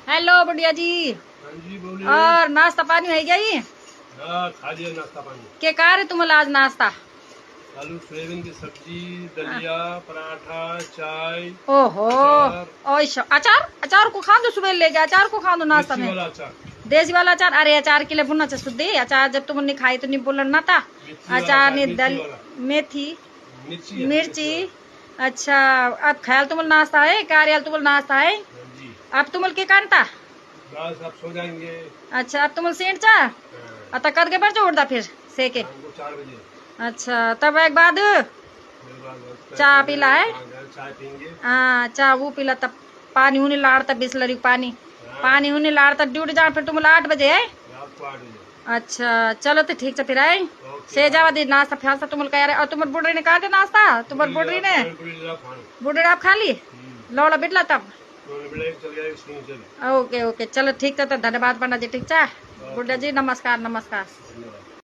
Hello बुढ़िया जी। हाँ जी बोलिए। और नाश्ता पानी है गई? हाँ खा लिया नाश्ता पानी। के कार है तुम्हारा आज नाश्ता? आलू सोयाबीन की सब्जी, दलिया, पराठा, चाय, ओहो। अचार, अचार अचार को खा दो, सुबह ले गया अचार को खा दो नाश्ता मिर्ची में। वाला अचार। देसी वाला अचार? अरे अचार के लिए भुनना चाहिए शुद्ध अचार, जब तुम नहीं खाई तो नहीं बोलना ना था। मिर्ची वाला अचार अचार, ने मिर्ची दल वाला। मेथी मिर्ची मिर्ची। वाला। अच्छा, अब ख्याल तुम नाश्ता है, कार्याल तुम नाश्ता है। हाँ जी। अब तुम के कांता? बस आप सो जाएंगे। अच्छा, अब तुम सेठ चा हाँ, अत कर के पर उड़ता फिर से के। शाम को 4 बजे। अच्छा, तब एक बाद मेरे बाद बस चाय पिला है? हाँ, चाय पीएंगे। हाँ, चाय वो पिला, तब पानी होने लाड़ता बिस्लरी पानी। हाँ, पानी होने लाड़ता ड्यूटी जा, फिर तुम 8 बजे है। रात को 8 बजे। अच्छा चलो तो ठीक है फिर आए। ओके, से जावा दे नाश्ता फ्यास्ता तुम कह रहे, और तुम बुढ़ी ने काटे नाश्ता, तुम बुढ़ी ने बुढ़ी आप खा ली लौड़ा बिटला तब। ओके ओके चलो ठीक है, तो धन्यवाद पंडा जी। ठीक है बुढ़िया जी, नमस्कार नमस्कार। धन्यवाद।